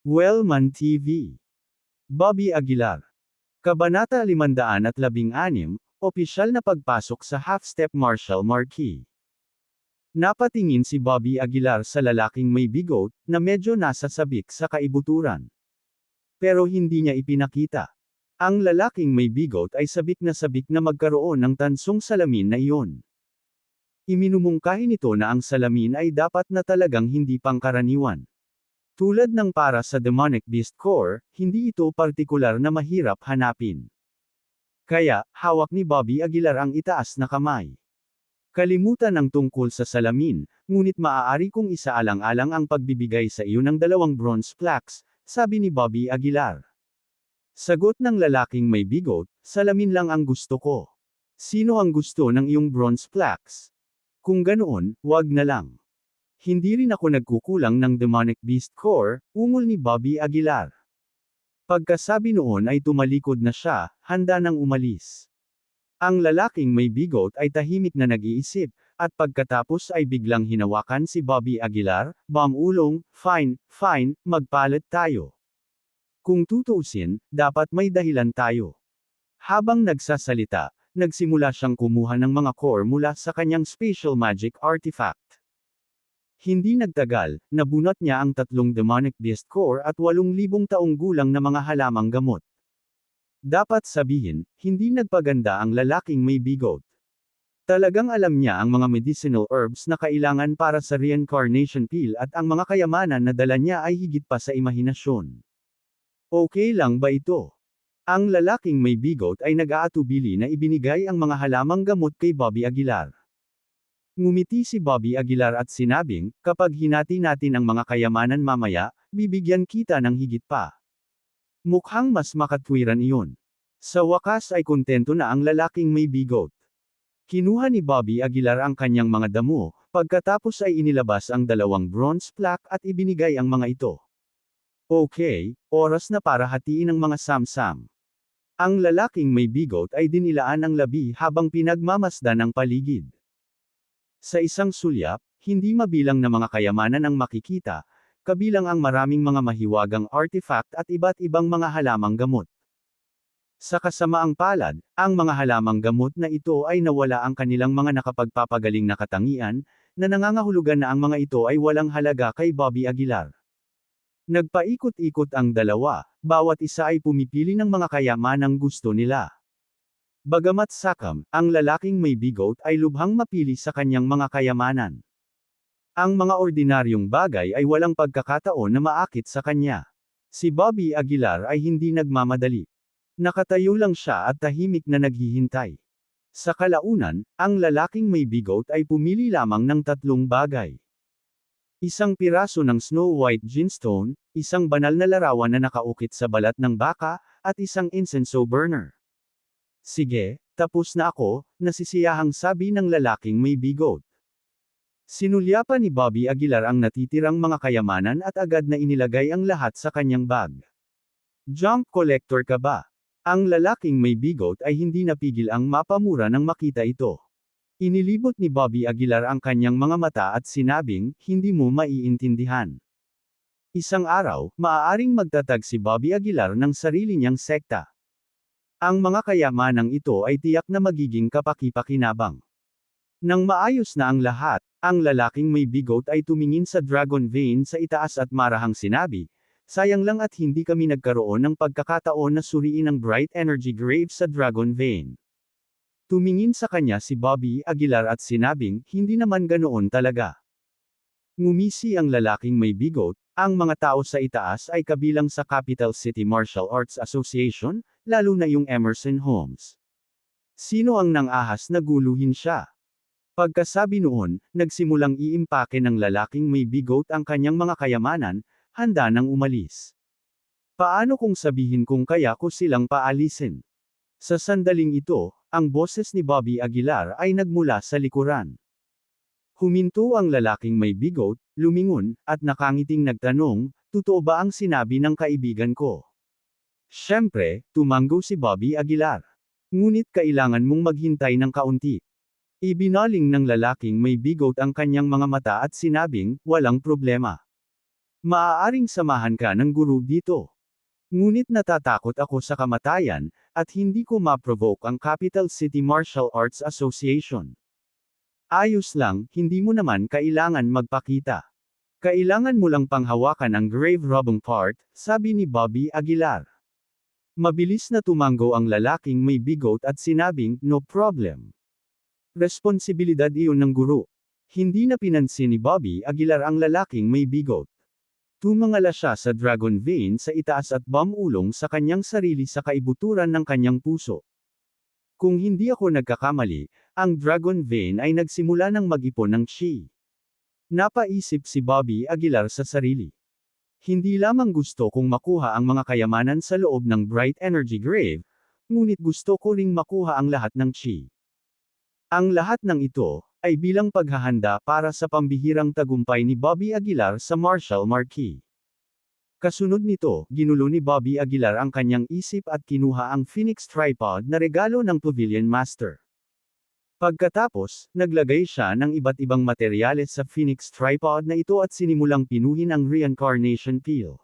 Wellman TV. Bobby Aguilar. Kabanata 516, opisyal na pagpasok sa half-step martial marquee. Napatingin si Bobby Aguilar sa lalaking may bigot, na medyo nasa sabik sa kaibuturan. Pero hindi niya ipinakita. Ang lalaking may bigot ay sabik na magkaroon ng tansong salamin na iyon. Iminumungkahi nito na ang salamin ay dapat na talagang hindi pangkaraniwan. Tulad ng para sa Demonic Beast Core, hindi ito partikular na mahirap hanapin. Kaya, hawak ni Bobby Aguilar ang itaas na kamay. Kalimutan ang tungkol sa salamin, ngunit maaari kong isaalang-alang ang pagbibigay sa iyo ng 2 bronze plaques, sabi ni Bobby Aguilar. Sagot ng lalaking may bigot, salamin lang ang gusto ko. Sino ang gusto ng iyong bronze plaques? Kung ganoon, wag na lang. Hindi rin ako nagkukulang ng Demonic Beast Core, ungol ni Bobby Aguilar. Pagkasabi noon ay tumalikod na siya, handa nang umalis. Ang lalaking may bigot ay tahimik na nag-iisip, at pagkatapos ay biglang hinawakan si Bobby Aguilar, ulong, fine, magpalit tayo. Kung tutuusin, dapat may dahilan tayo. Habang nagsasalita, nagsimula siyang kumuha ng mga core mula sa kanyang special magic artifact. Hindi nagtagal, nabunot niya ang 3 Demonic Beast Core at 8,000 taong gulang na mga halamang gamot. Dapat sabihin, hindi nagpaganda ang lalaking may bigot. Talagang alam niya ang mga medicinal herbs na kailangan para sa reincarnation pill at ang mga kayamanan na dala niya ay higit pa sa imahinasyon. Okay lang ba ito? Ang lalaking may bigot ay nag-aatubili na ibinigay ang mga halamang gamot kay Bobby Aguilar. Ngumiti si Bobby Aguilar at sinabing, kapag hinati natin ang mga kayamanan mamaya, bibigyan kita ng higit pa. Mukhang mas makatwiran iyon. Sa wakas ay kontento na ang lalaking may bigot. Kinuha ni Bobby Aguilar ang kanyang mga damo, pagkatapos ay inilabas ang 2 bronze plaque at ibinigay ang mga ito. Okay, oras na para hatiin ang mga samsam. Ang lalaking may bigot ay dinilaan ang labi habang pinagmamasdan ang paligid. Sa isang sulyap, hindi mabilang na mga kayamanan ang makikita, kabilang ang maraming mga mahiwagang artifact at iba't ibang mga halamang gamot. Sa kasamaang palad, ang mga halamang gamot na ito ay nawala ang kanilang mga nakapagpapagaling na katangian, na nangangahulugan na ang mga ito ay walang halaga kay Bobby Aguilar. Nagpaikot-ikot ang dalawa, bawat isa ay pumipili ng mga kayamanang gusto nila. Bagamat sakam, ang lalaking may bigot ay lubhang mapili sa kanyang mga kayamanan. Ang mga ordinaryong bagay ay walang pagkakataon na maakit sa kanya. Si Bobby Aguilar ay hindi nagmamadali. Nakatayo lang siya at tahimik na naghihintay. Sa kalaunan, ang lalaking may bigot ay pumili lamang ng 3 bagay. Isang piraso ng Snow White Gemstone, isang banal na larawan na nakaukit sa balat ng baka, at isang incense burner. Sige, tapos na ako, nasisiyahang sabi ng lalaking may bigot. Sinulyapan ni Bobby Aguilar ang natitirang mga kayamanan at agad na inilagay ang lahat sa kanyang bag. Junk collector ka ba? Ang lalaking may bigot ay hindi napigil ang mapamura nang makita ito. Inilibot ni Bobby Aguilar ang kanyang mga mata at sinabing, hindi mo maiintindihan. Isang araw, maaaring magtatag si Bobby Aguilar ng sarili niyang sekta. Ang mga kayamanang ito ay tiyak na magiging kapaki-pakinabang. Nang maayos na ang lahat, ang lalaking may bigot ay tumingin sa Dragon Vein sa itaas at marahang sinabi, sayang lang at hindi kami nagkaroon ng pagkakataon na suriin ang Bright Energy Grave sa Dragon Vein. Tumingin sa kanya si Bobby Aguilar at sinabing, hindi naman ganoon talaga. Ngumisi ang lalaking may bigot, ang mga tao sa itaas ay kabilang sa Capital City Martial Arts Association, lalo na yung Emerson Holmes. Sino ang nang-ahas na guluhin siya? Pagkasabi noon, nagsimulang iimpake ng lalaking may bigot ang kanyang mga kayamanan, handa nang umalis. Paano kung sabihin kung kaya ko silang paalisin? Sa sandaling ito, ang boses ni Bobby Aguilar ay nagmula sa likuran. Huminto ang lalaking may bigot, lumingon, at nakangiting nagtanong, totoo ba ang sinabi ng kaibigan ko? Siyempre, tumanggo si Bobby Aguilar. Ngunit kailangan mong maghintay ng kaunti. Ibinaling ng lalaking may bigot ang kanyang mga mata at sinabing, walang problema. Maaaring samahan ka ng guru dito. Ngunit natatakot ako sa kamatayan, at hindi ko ma-provoke ang Capital City Martial Arts Association. Ayos lang, hindi mo naman kailangan magpakita. Kailangan mo lang panghawakan ang grave robbing part, sabi ni Bobby Aguilar. Mabilis na tumango ang lalaking may bigot at sinabing, no problem. Responsibilidad iyon ng guru. Hindi na pinansin ni Bobby Aguilar ang lalaking may bigot. Tumangala siya sa dragon vein sa itaas at bumulong sa kanyang sarili sa kaibuturan ng kanyang puso. Kung hindi ako nagkakamali, ang dragon vein ay nagsimula ng mag-ipon ng chi. Napaisip si Bobby Aguilar sa sarili. Hindi lamang gusto kong makuha ang mga kayamanan sa loob ng Bright Energy Grave, ngunit gusto ko ring makuha ang lahat ng chi. Ang lahat ng ito, ay bilang paghahanda para sa pambihirang tagumpay ni Bobby Aguilar sa Martial Marquee. Kasunod nito, ginulo ni Bobby Aguilar ang kanyang isip at kinuha ang Phoenix Tripod na regalo ng Pavilion Master. Pagkatapos, naglagay siya ng iba't ibang materyales sa Phoenix Tripod na ito at sinimulang pinuhin ang reincarnation peel.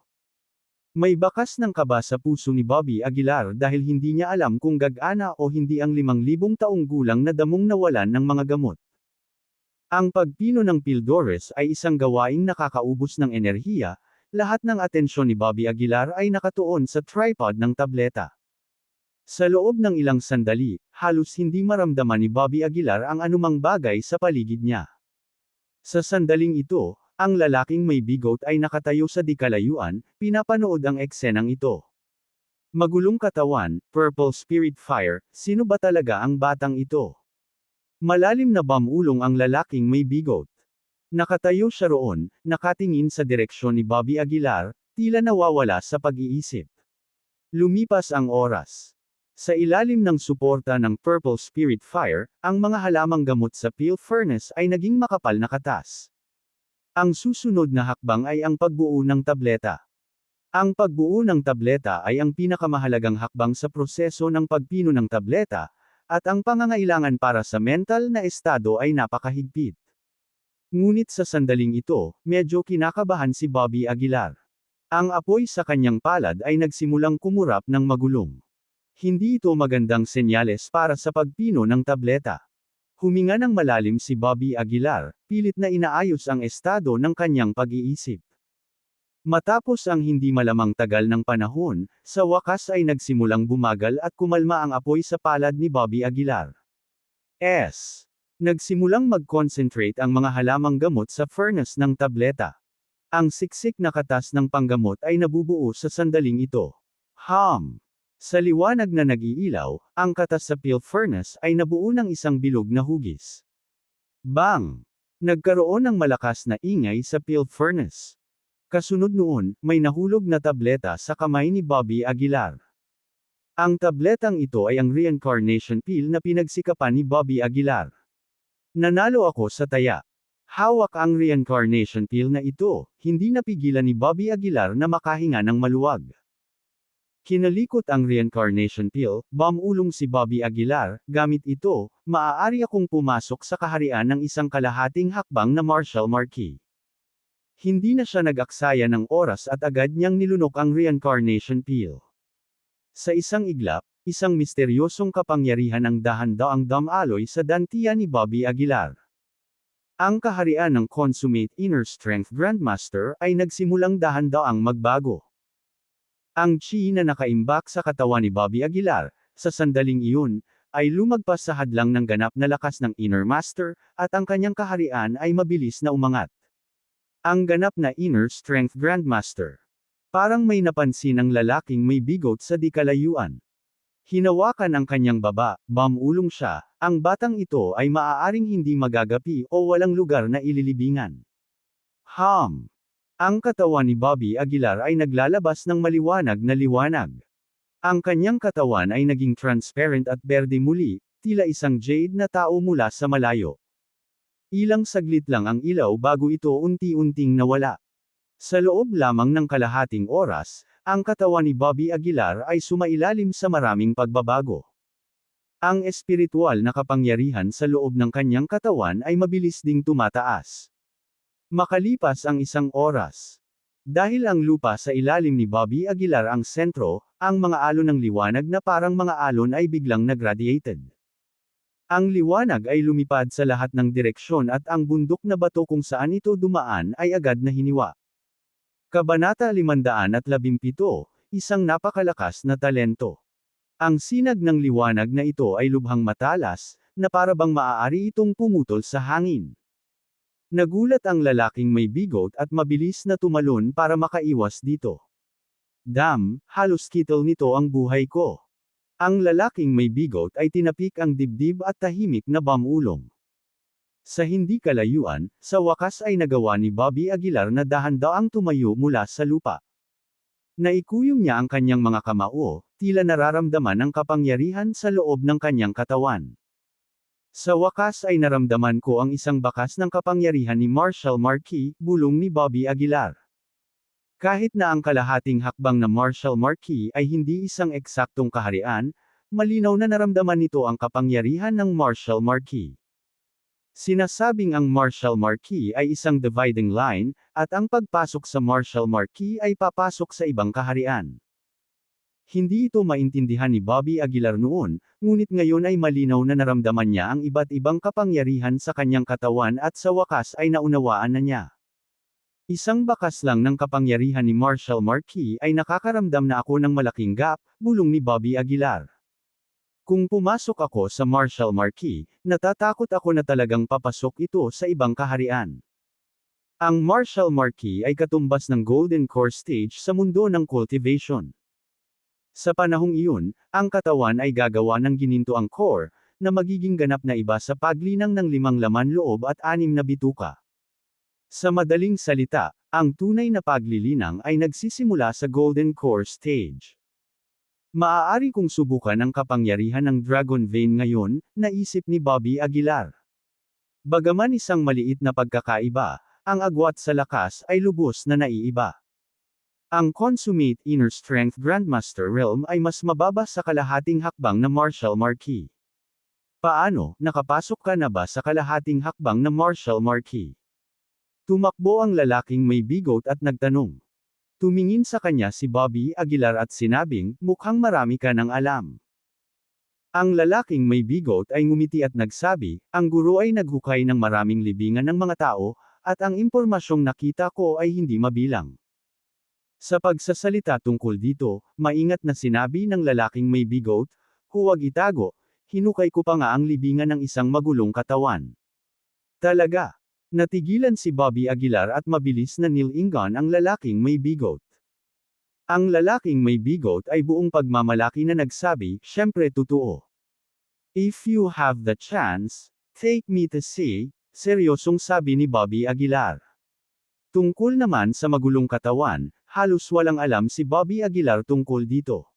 May bakas ng kaba sa puso ni Bobby Aguilar dahil hindi niya alam kung gagana o hindi ang 5,000 taong gulang na damong nawalan ng mga gamot. Ang pagpino ng Pildores ay isang gawaing nakakaubos ng enerhiya, lahat ng atensyon ni Bobby Aguilar ay nakatuon sa tripod ng tableta. Sa loob ng ilang sandali, halos hindi maramdaman ni Bobby Aguilar ang anumang bagay sa paligid niya. Sa sandaling ito, ang lalaking may bigot ay nakatayo sa di kalayuan, pinapanood ang eksenang ito. Magulong katawan, purple spirit fire, sino ba talaga ang batang ito? Malalim na bumulong ang lalaking may bigot. Nakatayo siya roon, nakatingin sa direksyon ni Bobby Aguilar, tila nawawala sa pag-iisip. Lumipas ang oras. Sa ilalim ng suporta ng Purple Spirit Fire, ang mga halamang gamot sa peel furnace ay naging makapal na katas. Ang susunod na hakbang ay ang pagbuo ng tableta. Ang pagbuo ng tableta ay ang pinakamahalagang hakbang sa proseso ng pagpino ng tableta, at ang pangangailangan para sa mental na estado ay napakahigpit. Ngunit sa sandaling ito, medyo kinakabahan si Bobby Aguilar. Ang apoy sa kanyang palad ay nagsimulang kumurap ng magulong. Hindi ito magandang senyales para sa pagpino ng tableta. Huminga ng malalim si Bobby Aguilar, pilit na inaayos ang estado ng kanyang pag-iisip. Matapos ang hindi malamang tagal ng panahon, sa wakas ay nagsimulang bumagal at kumalma ang apoy sa palad ni Bobby Aguilar. Nagsimulang mag-concentrate ang mga halamang gamot sa furnace ng tableta. Ang siksik na katas ng panggamot ay nabubuo sa sandaling ito. Sa liwanag na nag-iilaw, ang katas sa peel furnace ay nabuo ng isang bilog na hugis. Bang! Nagkaroon ng malakas na ingay sa peel furnace. Kasunod noon, may nahulog na tableta sa kamay ni Bobby Aguilar. Ang tabletang ito ay ang reincarnation peel na pinagsikapan ni Bobby Aguilar. Nanalo ako sa taya. Hawak ang reincarnation peel na ito, hindi napigilan ni Bobby Aguilar na makahinga ng maluwag. Kinalikot ang reincarnation peel, bumulong si Bobby Aguilar, gamit ito, maaari akong pumasok sa kaharian ng isang kalahating hakbang na Martial Marquee. Hindi na siya nag-aksaya ng oras at agad niyang nilunok ang reincarnation peel. Sa isang iglap, isang misteryosong kapangyarihan ang dahan-daang damaloy sa dantian ni Bobby Aguilar. Ang kaharian ng Consummate Inner Strength Grandmaster ay nagsimulang dahan-daang magbago. Ang chi na nakaimbak sa katawan ni Bobby Aguilar, sa sandaling iyon, ay lumagpas sa hadlang ng ganap na lakas ng Inner Master, at ang kanyang kaharian ay mabilis na umangat. Ang ganap na Inner Strength Grandmaster. Parang may napansin ang lalaking may bigot sa di kalayuan. Hinawakan ang kanyang baba, bumulong siya, ang batang ito ay maaaring hindi magagapi o walang lugar na ililibingan. Ang katawan ni Bobby Aguilar ay naglalabas ng maliwanag na liwanag. Ang kanyang katawan ay naging transparent at berde muli, tila isang jade na tao mula sa malayo. Ilang saglit lang ang ilaw bago ito unti-unting nawala. Sa loob lamang ng kalahating oras, ang katawan ni Bobby Aguilar ay sumailalim sa maraming pagbabago. Ang espiritual na kapangyarihan sa loob ng kanyang katawan ay mabilis ding tumataas. Makalipas ang isang oras, Dahil ang lupa sa ilalim ni Bobby Aguilar ang sentro, ang mga alon ng liwanag na parang mga alon ay biglang nagradiated. Ang liwanag ay lumipad sa lahat ng direksyon at ang bundok na bato kung saan ito dumaan ay agad na hiniwa. Kabanata 517, isang napakalakas na talento. Ang sinag ng liwanag na ito ay lubhang matalas, na para bang maaari itong pumutol sa hangin. Nagulat ang lalaking may bigot at mabilis na tumalon para makaiwas dito. Halos kitol nito ang buhay ko. Ang lalaking may bigot ay tinapik ang dibdib at tahimik na bamulong. Sa hindi kalayuan, sa wakas ay nagawa ni Bobby Aguilar na dahan-daang tumayo mula sa lupa. Naikuyom niya ang kanyang mga kamao, tila nararamdaman ang kapangyarihan sa loob ng kanyang katawan. Sa wakas ay naramdaman ko ang isang bakas ng kapangyarihan ni Marshall Marquis, bulong ni Bobby Aguilar. Kahit na ang kalahating hakbang na Marshall Marquis ay hindi isang eksaktong kaharian, malinaw na naramdaman nito ang kapangyarihan ng Marshall Marquis. Sinasabing ang Marshall Marquis ay isang dividing line, at ang pagpasok sa Marshall Marquis ay papasok sa ibang kaharian. Hindi ito maintindihan ni Bobby Aguilar noon, ngunit ngayon ay malinaw na naramdaman niya ang iba't ibang kapangyarihan sa kanyang katawan at sa wakas ay naunawaan na niya. Isang bakas lang ng kapangyarihan ni Marshall Marquis ay nakakaramdam na ako ng malaking gap, bulong ni Bobby Aguilar. Kung pumasok ako sa Marshall Marquis, natatakot ako na talagang papasok ito sa ibang kaharian. Ang Marshall Marquis ay katumbas ng Golden Core Stage sa mundo ng cultivation. Sa panahong iyon, ang katawan ay gagawa ng gininto ang core, na magiging ganap na iba sa paglinang ng 5 laman loob at 6 na bituka. Sa madaling salita, ang tunay na paglilinang ay nagsisimula sa Golden Core Stage. Maaari kong subukan ang kapangyarihan ng Dragon Vein ngayon, naisip ni Bobby Aguilar. Bagaman isang maliit na pagkakaiba, ang agwat sa lakas ay lubos na naiiba. Ang Consummate Inner Strength Grandmaster Realm ay mas mababa sa kalahating hakbang na Marshall Marquis. Paano, nakapasok ka na ba sa kalahating hakbang na Marshall Marquis? Tumakbo ang lalaking may bigot at nagtanong. Tumingin sa kanya si Bobby Aguilar at sinabing, mukhang marami ka ng alam. Ang lalaking may bigot ay ngumiti at nagsabi, ang guro ay naghukay ng maraming libingan ng mga tao, at ang impormasyong nakita ko ay hindi mabilang. Sa pagsasalita tungkol dito, maingat na sinabi ng lalaking may bigot, huwag itago, hinukay ko pa nga ang libingan ng isang magulong katawan. Talaga. Natigilan si Bobby Aguilar at mabilis na nilingon ang lalaking may bigot. Ang lalaking may bigot ay buong pagmamalaki na nagsabi, syempre totoo. If you have the chance, take me to see, seryosong sabi ni Bobby Aguilar. Tungkol naman sa magulong katawan, halos walang alam si Bobby Aguilar tungkol dito.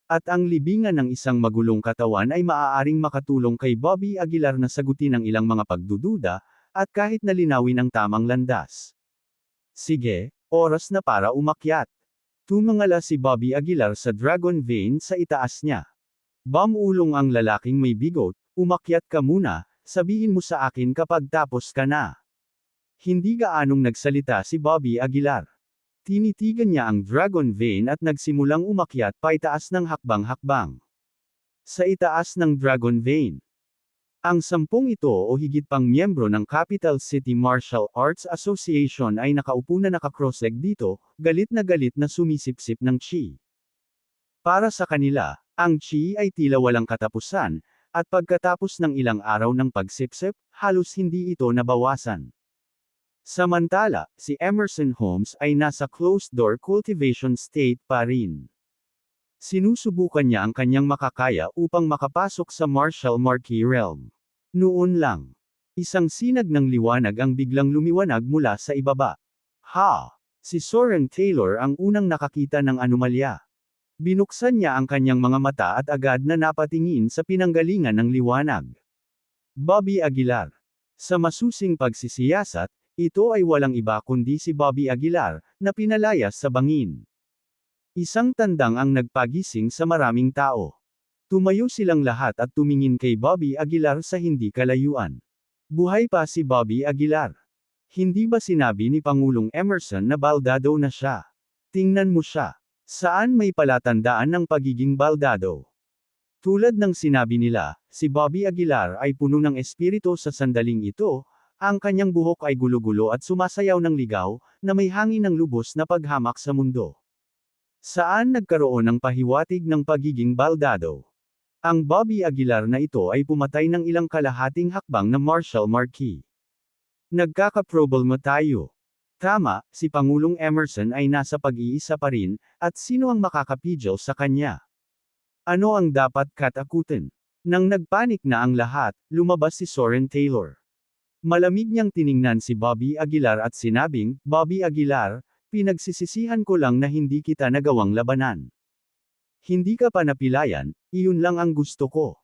At ang libingan ng isang magulong katawan ay maaaring makatulong kay Bobby Aguilar na sagutin ang ilang mga pagdududa, at kahit nalinawin ang tamang landas. Sige, oras na para umakyat. Tumangala si Bobby Aguilar sa Dragon Vein sa itaas niya. Bamulong ang lalaking may bigot, umakyat ka muna, sabihin mo sa akin kapag tapos ka na. Hindi gaanong nagsalita si Bobby Aguilar. Tinitigan niya ang Dragon Vein at nagsimulang umakyat paitaas ng hakbang-hakbang. Sa itaas ng Dragon Vein. Ang 10 ito o higit pang miyembro ng Capital City Martial Arts Association ay nakaupo na naka-cross-leg dito, galit na sumisipsip ng chi. Para sa kanila, ang chi ay tila walang katapusan, at pagkatapos ng ilang araw ng pagsipsip, halos hindi ito nabawasan. Samantala, si Emerson Holmes ay nasa closed-door cultivation state pa rin. Sinusubukan niya ang kanyang makakaya upang makapasok sa Marshall Marquis realm. Noon lang, isang sinag ng liwanag ang biglang lumiwanag mula sa ibaba. Si Soren Taylor ang unang nakakita ng anomalya. Binuksan niya ang kanyang mga mata at agad na napatingin sa pinanggalingan ng liwanag. Bobby Aguilar. Sa masusing pagsisiyasat, ito ay walang iba kundi si Bobby Aguilar, na pinalayas sa bangin. Isang tandang ang nagpagising sa maraming tao. Tumayo silang lahat at tumingin kay Bobby Aguilar sa hindi kalayuan. Buhay pa si Bobby Aguilar. Hindi ba sinabi ni Pangulong Emerson na baldado na siya? Tingnan mo siya. Saan may palatandaan ng pagiging baldado? Tulad ng sinabi nila, si Bobby Aguilar ay puno ng espiritu sa sandaling ito, ang kanyang buhok ay gulo-gulo at sumasayaw ng ligaw, na may hangin ng lubos na paghamak sa mundo. Saan nagkaroon ng pahiwatig ng pagiging baldado? Ang Bobby Aguilar na ito ay pumatay ng ilang kalahating hakbang na Marshall Marquis. Nagkakaproblema tayo. Tama, si Pangulong Emerson ay nasa pag-iisa pa rin, at sino ang makakapigil sa kanya? Ano ang dapat katakutin? Nang nagpanik na ang lahat, lumabas si Soren Taylor. Malamig niyang tiningnan si Bobby Aguilar at sinabing, "Bobby Aguilar, pinagsisisihan ko lang na hindi kita nagawang labanan. Hindi ka pa napilayan, iyon lang ang gusto ko."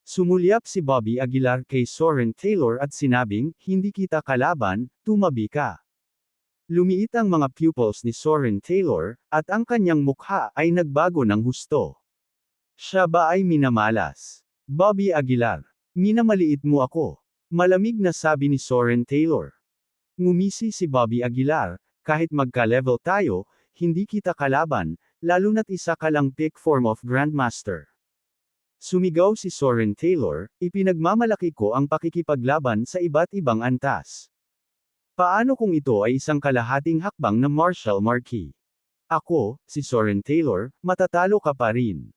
Sumulyap si Bobby Aguilar kay Soren Taylor at sinabing, "Hindi kita kalaban, tumabi ka." Lumiit ang mga pupils ni Soren Taylor, at ang kanyang mukha ay nagbago ng husto. Siya ba ay minamalas? Bobby Aguilar, minamaliit mo ako. Malamig na sabi ni Soren Taylor. Ngumisi si Bobby Aguilar, kahit magka-level tayo, hindi kita kalaban, lalo na't isa ka lang peak form of Grandmaster. Sumigaw si Soren Taylor, ipinagmamalaki ko ang pakikipaglaban sa iba't ibang antas. Paano kung ito ay isang kalahating hakbang na Marshall Marquis? Ako, si Soren Taylor, matatalo ka pa rin.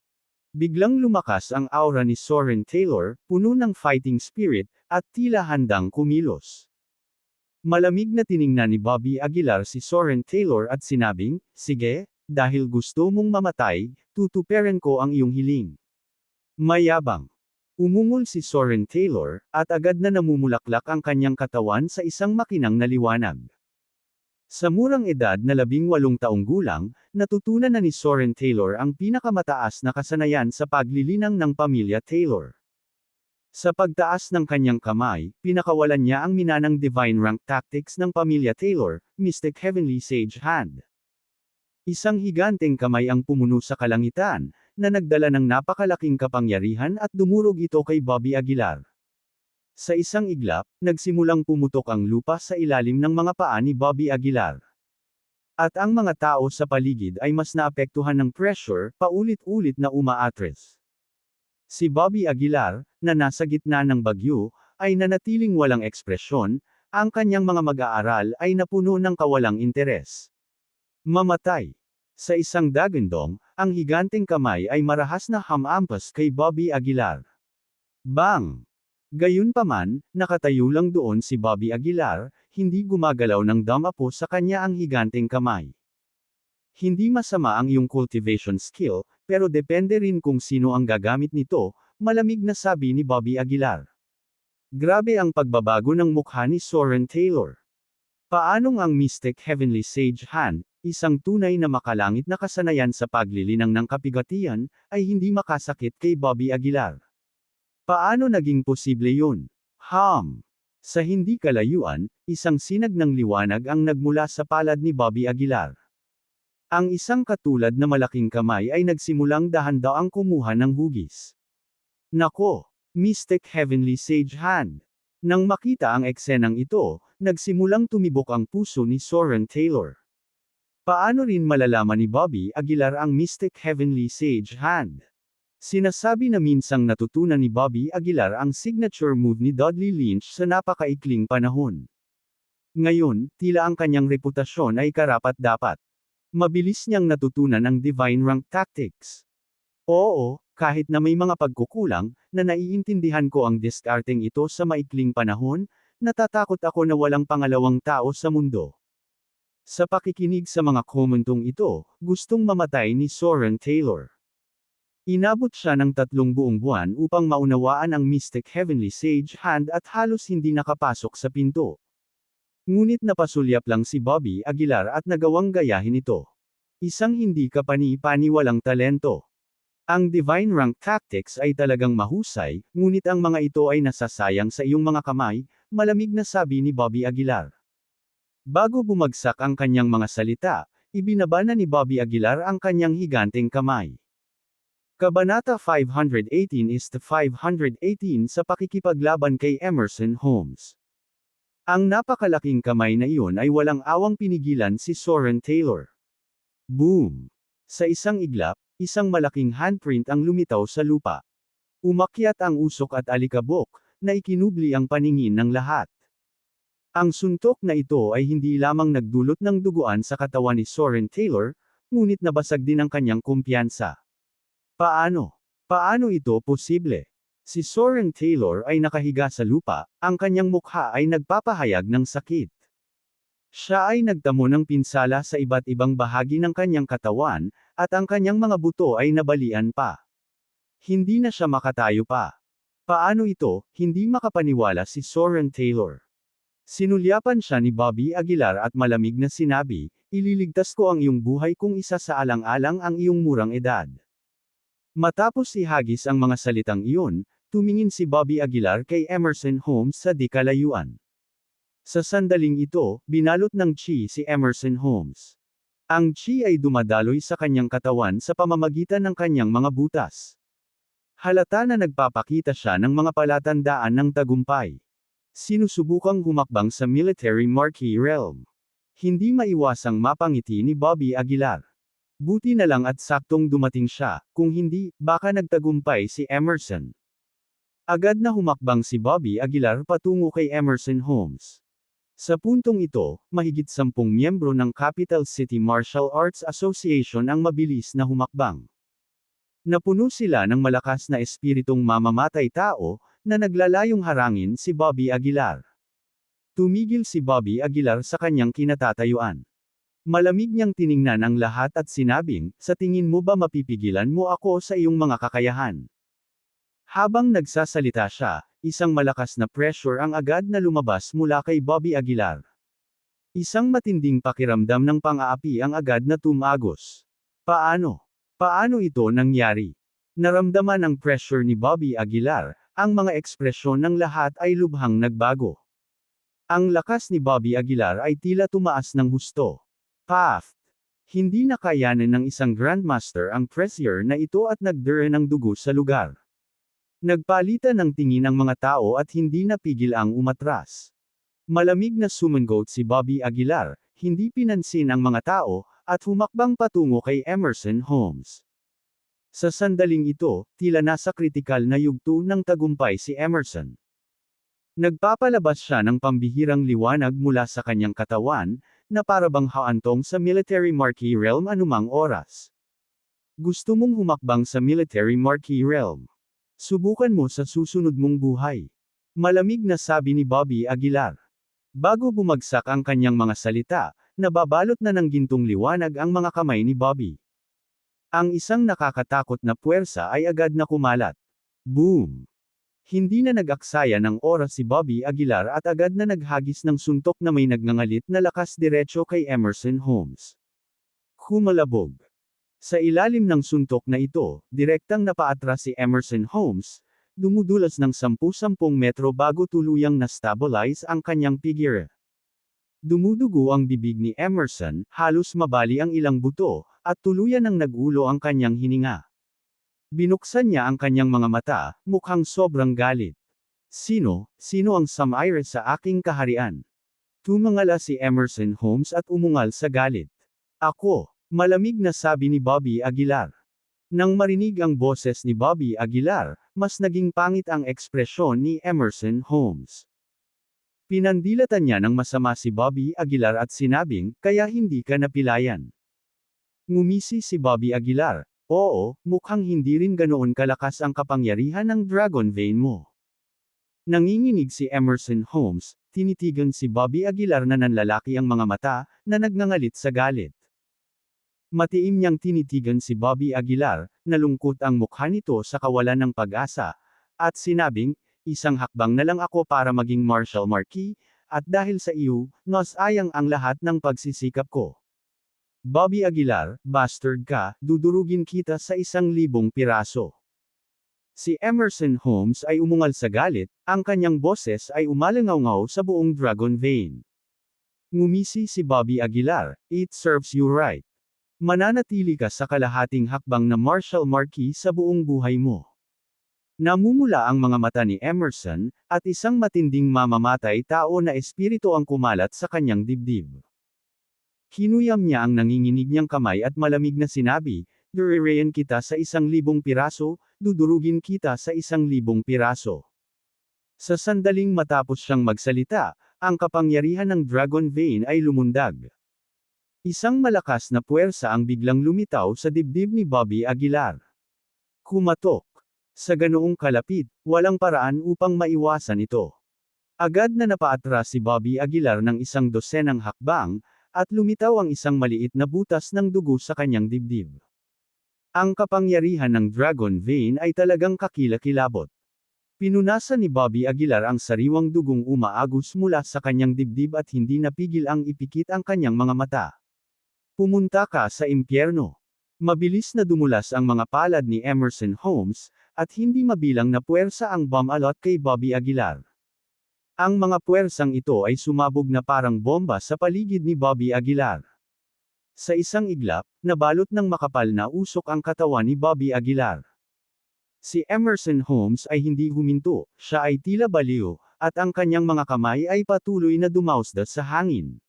Biglang lumakas ang aura ni Soren Taylor, puno ng fighting spirit, at tila handang kumilos. Malamig na tiningnan ni Bobby Aguilar si Soren Taylor at sinabing, "Sige, dahil gusto mong mamatay, tutuperin ko ang iyong hiling." Mayabang. Umungol si Soren Taylor, at agad na namumulaklak ang kanyang katawan sa isang makinang na liwanag. Sa murang edad na 18 taong gulang, natutunan na ni Soren Taylor ang pinakamataas na kasanayan sa paglilinang ng pamilya Taylor. Sa pagtaas ng kanyang kamay, pinakawalan niya ang minanang Divine Rank Tactics ng pamilya Taylor, Mystic Heavenly Sage Hand. Isang higanteng kamay ang pumuno sa kalangitan, na nagdala ng napakalaking kapangyarihan at dumurog ito kay Bobby Aguilar. Sa isang iglap, nagsimulang pumutok ang lupa sa ilalim ng mga paa ni Bobby Aguilar. At ang mga tao sa paligid ay mas naapektuhan ng pressure, paulit-ulit na umaatres. Si Bobby Aguilar, na nasa gitna ng bagyo, ay nanatiling walang ekspresyon, ang kanyang mga mag-aaral ay napuno ng kawalang interes. Mamatay. Sa isang dagandong, ang higanteng kamay ay marahas na hamampas kay Bobby Aguilar. Bang! Gayunpaman, nakatayo lang doon si Bobby Aguilar, hindi gumagalaw ng damapo sa kanya ang higanteng kamay. Hindi masama ang iyong cultivation skill, pero depende rin kung sino ang gagamit nito, malamig na sabi ni Bobby Aguilar. Grabe ang pagbabago ng mukha ni Soren Taylor. Paanong ang Mystic Heavenly Sage Hand, isang tunay na makalangit na kasanayan sa paglilinang ng kapigatian, ay hindi makasakit kay Bobby Aguilar? Paano naging posible yun? Sa hindi kalayuan, isang sinag ng liwanag ang nagmula sa palad ni Bobby Aguilar. Ang isang katulad na malaking kamay ay nagsimulang dahan-daang kumuha ng hugis. Nako! Mystic Heavenly Sage Hand. Nang makita ang eksenang ito, nagsimulang tumibok ang puso ni Soren Taylor. Paano rin malalaman ni Bobby Aguilar ang Mystic Heavenly Sage Hand? Sinasabi na minsang natutunan ni Bobby Aguilar ang signature move ni Dudley Lynch sa napakaikling panahon. Ngayon, tila ang kanyang reputasyon ay karapat-dapat. Mabilis niyang natutunan ang Divine Rank Tactics. Oo, kahit na may mga pagkukulang, na naiintindihan ko ang diskarteng ito sa maikling panahon, natatakot ako na walang pangalawang tao sa mundo. Sa pakikinig sa mga komentong ito, gustong mamatay ni Soren Taylor. Inabot siya ng 3 buong buwan upang maunawaan ang Mystic Heavenly Sage Hand at halos hindi nakapasok sa pinto. Ngunit napasulyap lang si Bobby Aguilar at nagawang gayahin ito. Isang hindi kapani-paniwalang talento. Ang Divine Rank Tactics ay talagang mahusay, ngunit ang mga ito ay nasasayang sa iyong mga kamay, malamig na sabi ni Bobby Aguilar. Bago bumagsak ang kanyang mga salita, ibinaba na ni Bobby Aguilar ang kanyang higanteng kamay. Kabanata 518 is to 518 sa pakikipaglaban kay Emerson Holmes. Ang napakalaking kamay na iyon ay walang awang pinigilan si Soren Taylor. Boom! Sa isang iglap, isang malaking handprint ang lumitaw sa lupa. Umakyat ang usok at alikabok, na ikinubli ang paningin ng lahat. Ang suntok na ito ay hindi lamang nagdulot ng duguan sa katawan ni Soren Taylor, ngunit nabasag din ang kanyang kumpiyansa. Paano? Paano ito posible? Si Soren Taylor ay nakahiga sa lupa, ang kanyang mukha ay nagpapahayag ng sakit. Siya ay nagtamo ng pinsala sa iba't ibang bahagi ng kanyang katawan, at ang kanyang mga buto ay nabalian pa. Hindi na siya makatayo pa. Paano ito? Hindi makapaniwala si Soren Taylor. Sinulyapan siya ni Bobby Aguilar at malamig na sinabi, "Ililigtas ko ang iyong buhay kung isa sa alang-alang ang iyong murang edad." Matapos ihagis ang mga salitang iyon, tumingin si Bobby Aguilar kay Emerson Holmes sa di kalayuan. Sa sandaling ito, binalot ng chi si Emerson Holmes. Ang chi ay dumadaloy sa kanyang katawan sa pamamagitan ng kanyang mga butas. Halata na nagpapakita siya ng mga palatandaan ng tagumpay. Sinusubukang humakbang sa military marquee realm. Hindi maiwasang mapangiti ni Bobby Aguilar. Buti na lang at saktong dumating siya, kung hindi, baka nagtagumpay si Emerson. Agad na humakbang si Bobby Aguilar patungo kay Emerson Holmes. Sa puntong ito, mahigit 10 miyembro ng Capital City Martial Arts Association ang mabilis na humakbang. Napuno sila ng malakas na espiritong mamamatay tao, na naglalayong harangin si Bobby Aguilar. Tumigil si Bobby Aguilar sa kanyang kinatatayuan. Malamig niyang tiningnan ang lahat at sinabing, "Sa tingin mo ba mapipigilan mo ako sa iyong mga kakayahan?" Habang nagsasalita siya, isang malakas na pressure ang agad na lumabas mula kay Bobby Aguilar. Isang matinding pakiramdam ng pang-aapi ang agad na tumagos. Paano? Paano ito nangyari? Naramdaman ang pressure ni Bobby Aguilar, ang mga ekspresyon ng lahat ay lubhang nagbago. Ang lakas ni Bobby Aguilar ay tila tumaas ng husto. Path! Hindi na kayanan ng isang grandmaster ang pressure na ito at nagdure ng dugo sa lugar. Nagpalitan ng tingin ang mga tao at hindi napigil ang umatras. Malamig na sumangot si Bobby Aguilar, hindi pinansin ang mga tao, at humakbang patungo kay Emerson Holmes. Sa sandaling ito, tila nasa kritikal na yugto ng tagumpay si Emerson. Nagpapalabas siya ng pambihirang liwanag mula sa kanyang katawan, na parabang haantong sa military marquee realm anumang oras. Gusto mong humakbang sa military marquee realm? Subukan mo sa susunod mong buhay. Malamig na sabi ni Bobby Aguilar. Bago bumagsak ang kanyang mga salita, nababalot na ng gintong liwanag ang mga kamay ni Bobby. Ang isang nakakatakot na puwersa ay agad na kumalat. Boom! Hindi na nag-aksaya ng oras si Bobby Aguilar at agad na naghagis ng suntok na may nagngangalit na lakas diretso kay Emerson Holmes. Humalabog. Sa ilalim ng suntok na ito, direktang napaatras si Emerson Holmes, dumudulas ng 10-10 metro bago tuluyang na-stabilize ang kanyang figure. Dumudugo ang bibig ni Emerson, halos mabali ang ilang buto, at tuluyan ng nag-ulo ang kanyang hininga. Binuksan niya ang kanyang mga mata, mukhang sobrang galit. Sino ang sumire sa aking kaharian? Tumangala si Emerson Holmes at umungal sa galit. Ako, malamig na sabi ni Bobby Aguilar. Nang marinig ang boses ni Bobby Aguilar, mas naging pangit ang ekspresyon ni Emerson Holmes. Pinandilatan niya ng masama si Bobby Aguilar at sinabing, "Kaya hindi ka napilayan." Ngumisi si Bobby Aguilar. Oo, mukhang hindi rin ganoon kalakas ang kapangyarihan ng Dragon Vein mo. Nanginginig si Emerson Holmes, tinitigan si Bobby Aguilar na nanlalaki ang mga mata, na nagngangalit sa galit. Matiim niyang tinitigan si Bobby Aguilar, nalungkot ang mukha nito sa kawalan ng pag-asa, at sinabing, "Isang hakbang na lang ako para maging Martial Marquee, at dahil sa iyo, nasayang ang lahat ng pagsisikap ko. Bobby Aguilar, bastard ka, dudurugin kita sa 1,000 piraso." Si Emerson Holmes ay umungal sa galit, ang kanyang boses ay umalangaw-ngaw sa buong Dragon Vein. Ngumisi si Bobby Aguilar, "It serves you right. Mananatili ka sa kalahating hakbang na Martial Marquee sa buong buhay mo." Namumula ang mga mata ni Emerson, at isang matinding mamamatay tao na espiritu ang kumalat sa kanyang dibdib. Hinuyam niya ang nanginginig niyang kamay at malamig na sinabi, "Durirayan kita sa 1,000 piraso, dudurugin kita sa 1,000 piraso." Sa sandaling matapos siyang magsalita, ang kapangyarihan ng Dragon Vein ay lumundag. Isang malakas na puwersa ang biglang lumitaw sa dibdib ni Bobby Aguilar. Kumatok. Sa ganoong kalapit, walang paraan upang maiwasan ito. Agad na napaatras si Bobby Aguilar ng 12 hakbang, at lumitaw ang isang maliit na butas ng dugo sa kanyang dibdib. Ang kapangyarihan ng Dragon Vein ay talagang kakilakilabot. Pinunasan ni Bobby Aguilar ang sariwang dugong umaagos mula sa kanyang dibdib at hindi napigil ang ipikit ang kanyang mga mata. "Pumunta ka sa impyerno." Mabilis na dumulas ang mga palad ni Emerson Holmes, at hindi mabilang na puwersa ang bumalot kay Bobby Aguilar. Ang mga puwersang ito ay sumabog na parang bomba sa paligid ni Bobby Aguilar. Sa isang iglap, nabalot ng makapal na usok ang katawan ni Bobby Aguilar. Si Emerson Holmes ay hindi huminto, siya ay tila baliw, at ang kanyang mga kamay ay patuloy na dumausda sa hangin.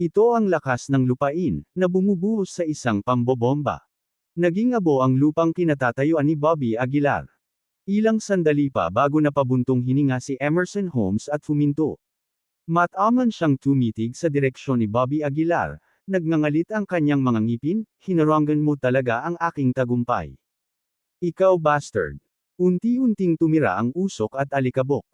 Ito ang lakas ng lupain, na bumubuhos sa isang pambobomba. Naging abo ang lupang kinatatayuan ni Bobby Aguilar. Ilang sandali pa bago napabuntong hininga si Emerson Holmes at huminto. Mataman siyang tumitig sa direksyon ni Bobby Aguilar, nagngangalit ang kanyang mga ngipin, "Hinarangan mo talaga ang aking tagumpay. Ikaw bastard." Unti-unting tumira ang usok at alikabok.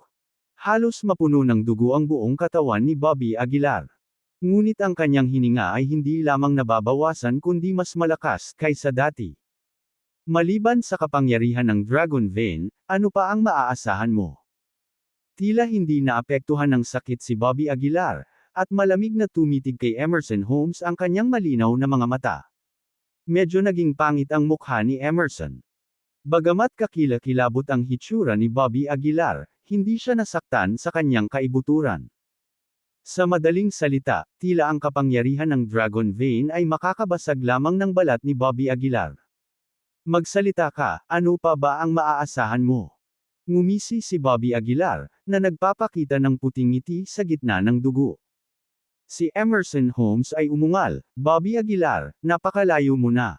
Halos mapuno ng dugo ang buong katawan ni Bobby Aguilar. Ngunit ang kanyang hininga ay hindi lamang nababawasan kundi mas malakas kaysa dati. Maliban sa kapangyarihan ng Dragon Vein, ano pa ang maaasahan mo? Tila hindi naapektuhan ng sakit si Bobby Aguilar, at malamig na tumitig kay Emerson Holmes ang kanyang malinaw na mga mata. Medyo naging pangit ang mukha ni Emerson. Bagamat kakilakilabot ang hitsura ni Bobby Aguilar, hindi siya nasaktan sa kanyang kaibuturan. Sa madaling salita, tila ang kapangyarihan ng Dragon Vein ay makakabasag lamang ng balat ni Bobby Aguilar. "Magsalita ka, ano pa ba ang maaasahan mo?" Ngumisi si Bobby Aguilar, na nagpapakita ng puting ngiti sa gitna ng dugo. Si Emerson Holmes ay umungal, "Bobby Aguilar, napakalayo mo na."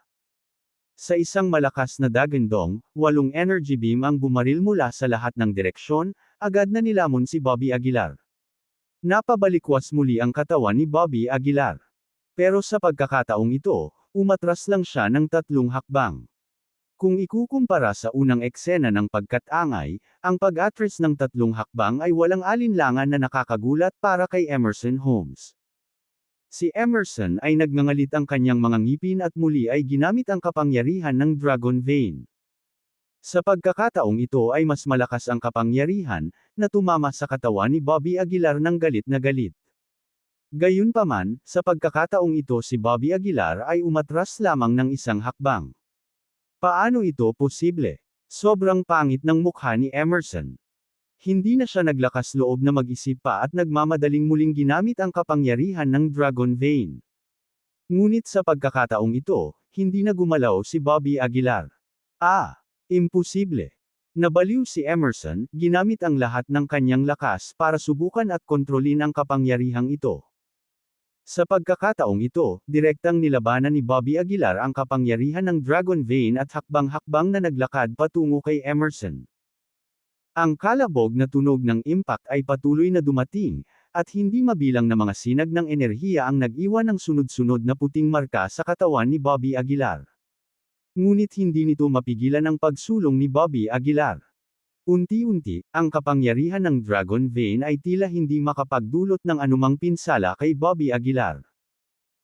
Sa isang malakas na dagandong, 8 energy beam ang bumaril mula sa lahat ng direksyon, agad na nilamon si Bobby Aguilar. Napabalikwas muli ang katawan ni Bobby Aguilar. Pero sa pagkakataong ito, umatras lang siya ng 3 hakbang. Kung ikukumpara sa unang eksena ng pagkatangay, ang pag-atras ng 3 hakbang ay walang alinlangan na nakakagulat para kay Emerson Holmes. Si Emerson ay nagngangalit ang kanyang mga ngipin at muli ay ginamit ang kapangyarihan ng Dragon Vein. Sa pagkakataong ito ay mas malakas ang kapangyarihan, na tumama sa katawan ni Bobby Aguilar ng galit na galit. Gayunpaman, sa pagkakataong ito si Bobby Aguilar ay umatras lamang ng 1 hakbang. Paano ito posible? Sobrang pangit ng mukha ni Emerson. Hindi na siya naglakas loob na mag-isip pa at nagmamadaling muling ginamit ang kapangyarihan ng Dragon Vein. Ngunit sa pagkakataong ito, hindi na gumalaw si Bobby Aguilar. Imposible. Nabaliw si Emerson, ginamit ang lahat ng kanyang lakas para subukan at kontrolin ang kapangyarihang ito. Sa pagkakataong ito, direktang nilabanan ni Bobby Aguilar ang kapangyarihan ng Dragon Vein at hakbang-hakbang na naglakad patungo kay Emerson. Ang kalabog na tunog ng impact ay patuloy na dumating, at hindi mabilang na mga sinag ng enerhiya ang nag-iwan ng sunod-sunod na puting marka sa katawan ni Bobby Aguilar. Ngunit hindi nito mapigilan ang pagsulong ni Bobby Aguilar. Unti-unti, ang kapangyarihan ng Dragon Vein ay tila hindi makapagdulot ng anumang pinsala kay Bobby Aguilar.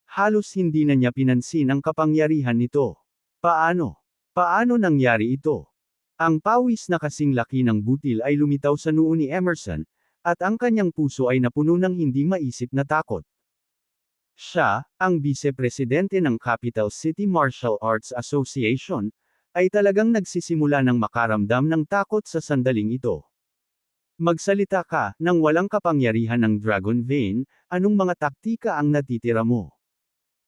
Halos hindi na niya pinansin ang kapangyarihan nito. Paano? Paano nangyari ito? Ang pawis na kasing laki ng butil ay lumitaw sa noo ni Emerson, at ang kanyang puso ay napuno ng hindi maisip na takot. Siya, ang vice-presidente ng Capital City Martial Arts Association, ay talagang nagsisimula ng makaramdam ng takot sa sandaling ito. "Magsalita ka, nang walang kapangyarihan ng Dragon Vein, anong mga taktika ang natitira mo?"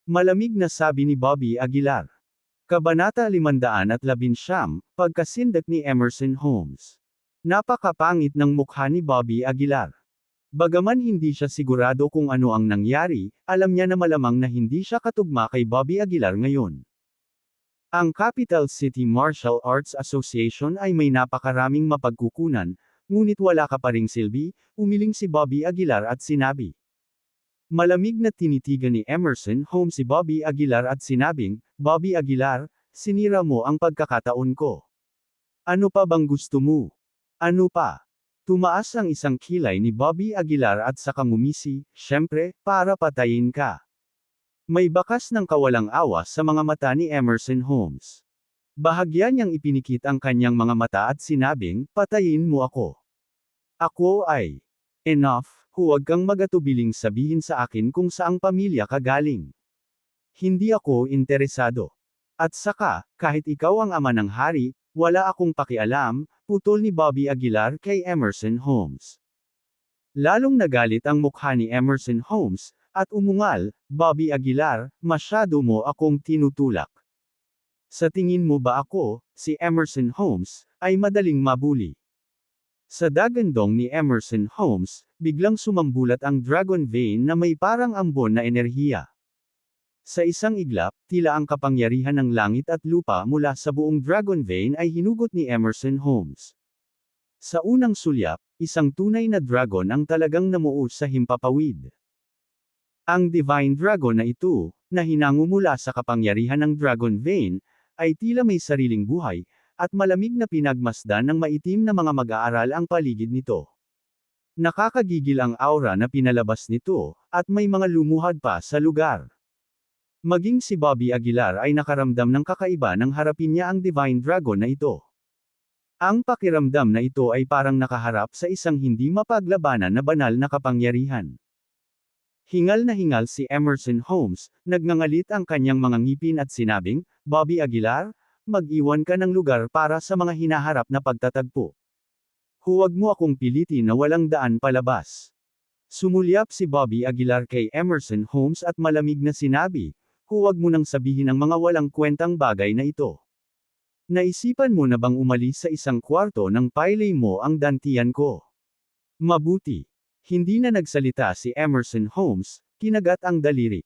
Malamig na sabi ni Bobby Aguilar. Kabanata 519, Pagkasindak ni Emerson Holmes. Napakapangit ng mukha ni Bobby Aguilar. Bagaman hindi siya sigurado kung ano ang nangyari, alam niya na malamang na hindi siya katugma kay Bobby Aguilar ngayon. Ang Capital City Martial Arts Association ay may napakaraming mapagkukunan, ngunit wala ka pa ring silbi, umiling si Bobby Aguilar at sinabi. Malamig na tinitigan ni Emerson Holmes si Bobby Aguilar at sinabing, Bobby Aguilar, sinira mo ang pagkakataon ko. Ano pa bang gusto mo? Ano pa? Tumaas ang isang kilay ni Bobby Aguilar at saka ngumisi, syempre, para patayin ka. May bakas ng kawalang awa sa mga mata ni Emerson Holmes. Bahagya niyang ipinikit ang kanyang mga mata at sinabing, patayin mo ako. Ako ay. Enough, huwag kang magatubiling sabihin sa akin kung saang pamilya ka galing. Hindi ako interesado. At saka, kahit ikaw ang ama ng hari, wala akong pakialam, putol ni Bobby Aguilar kay Emerson Holmes. Lalong nagalit ang mukha ni Emerson Holmes, at umungal, Bobby Aguilar, masyado mo akong tinutulak. Sa tingin mo ba ako, si Emerson Holmes, ay madaling mabuli? Sa dagandong ni Emerson Holmes, biglang sumambulat ang dragon vein na may parang ambon na enerhiya. Sa isang iglap, tila ang kapangyarihan ng langit at lupa mula sa buong dragon vein ay hinugot ni Emerson Holmes. Sa unang sulyap, isang tunay na dragon ang talagang namuo sa himpapawid. Ang Divine Dragon na ito, na hinango mula sa kapangyarihan ng dragon vein, ay tila may sariling buhay, at malamig na pinagmasdan ng maitim na mga mag-aaral ang paligid nito. Nakakagigil ang aura na pinalabas nito, at may mga lumuhad pa sa lugar. Maging si Bobby Aguilar ay nakaramdam ng kakaiba nang harapin niya ang Divine Dragon na ito. Ang pakiramdam na ito ay parang nakaharap sa isang hindi mapaglabanan na banal na kapangyarihan. Hingal na hingal si Emerson Holmes, nagngangalit ang kanyang mga ngipin at sinabing, Bobby Aguilar, mag-iwan ka ng lugar para sa mga hinaharap na pagtatagpo. Huwag mo akong pilitin na walang daan palabas. Sumulyap si Bobby Aguilar kay Emerson Holmes at malamig na sinabi, huwag mo nang sabihin ang mga walang kwentang bagay na ito. Naisipan mo na bang umalis sa isang kwarto nang pailay mo ang dantian ko? Mabuti. Hindi na nagsalita si Emerson Holmes, kinagat ang daliri.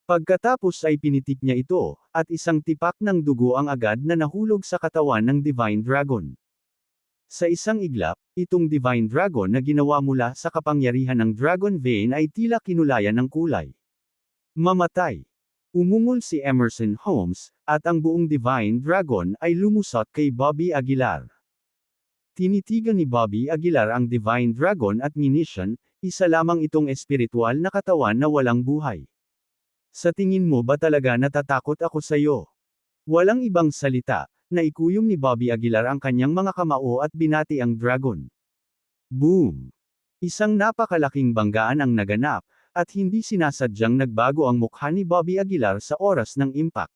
Pagkatapos ay pinitik niya ito, at isang tipak ng dugo ang agad na nahulog sa katawan ng Divine Dragon. Sa isang iglap, itong Divine Dragon na ginawa mula sa kapangyarihan ng Dragon Vein ay tila kinulayan ng kulay. Mamatay. Umungol si Emerson Holmes, at ang buong Divine Dragon ay lumusot kay Bobby Aguilar. Tinitigan ni Bobby Aguilar ang Divine Dragon at munition, isa lamang itong espiritual na katawan na walang buhay. Sa tingin mo ba talaga natatakot ako sa'yo? Walang ibang salita, naikuyom ni Bobby Aguilar ang kanyang mga kamao at binati ang dragon. Boom! Isang napakalaking banggaan ang naganap, at hindi sinasadyang nagbago ang mukha ni Bobby Aguilar sa oras ng impact.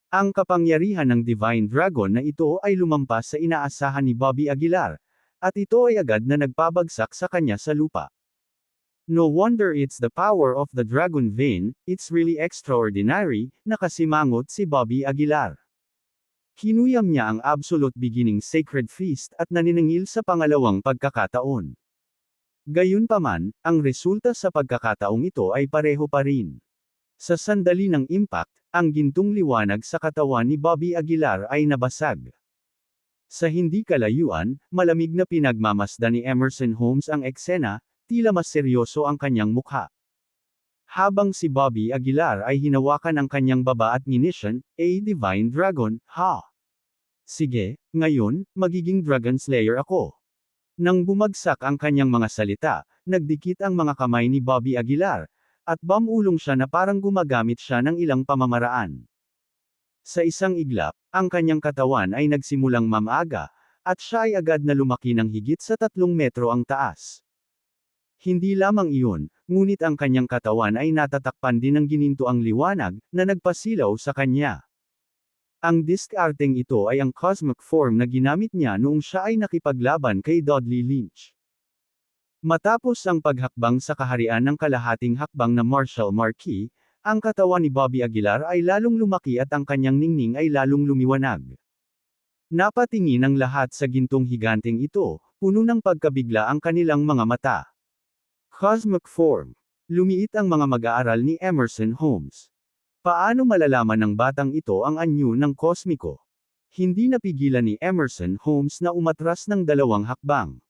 Ang kapangyarihan ng Divine Dragon na ito ay lumampas sa inaasahan ni Bobby Aguilar, at ito ay agad na nagpabagsak sa kanya sa lupa. No wonder it's the power of the Dragon Vein, it's really extraordinary, nakasimangot si Bobby Aguilar. Kinuyam niya ang Absolute Beginning Sacred Feast at naniningil sa pangalawang pagkakataon. Gayunpaman, ang resulta sa pagkakataong ito ay pareho pa rin. Sa sandali ng impact, ang gintong liwanag sa katawan ni Bobby Aguilar ay nabasag. Sa hindi kalayuan, malamig na pinagmamasdan ni Emerson Holmes ang eksena, tila mas seryoso ang kanyang mukha. Habang si Bobby Aguilar ay hinawakan ang kanyang baba at munition, a Divine Dragon, ha? Sige, ngayon, magiging Dragon Slayer ako. Nang bumagsak ang kanyang mga salita, nagdikit ang mga kamay ni Bobby Aguilar, at bumulong siya na parang gumagamit siya ng ilang pamamaraan. Sa isang iglap, ang kanyang katawan ay nagsimulang mamaga, at siya ay agad na lumaki ng higit sa 3 metro ang taas. Hindi lamang iyon, ngunit ang kanyang katawan ay natatakpan din ng ginintoang liwanag, na nagpasilaw sa kanya. Ang diskarteng ito ay ang cosmic form na ginamit niya noong siya ay nakipaglaban kay Dudley Lynch. Matapos ang paghakbang sa kaharian ng kalahating hakbang na Martial Marquis, ang katawan ni Bobby Aguilar ay lalong lumaki at ang kanyang ningning ay lalong lumiwanag. Napatingin ang lahat sa gintong higanteng ito, puno ng pagkabigla ang kanilang mga mata. Cosmic form. Lumiit ang mga mag-aaral ni Emerson Holmes. Paano malalaman ng batang ito ang anyo ng kosmiko? Hindi napigilan ni Emerson Holmes na umatras ng 2 hakbang.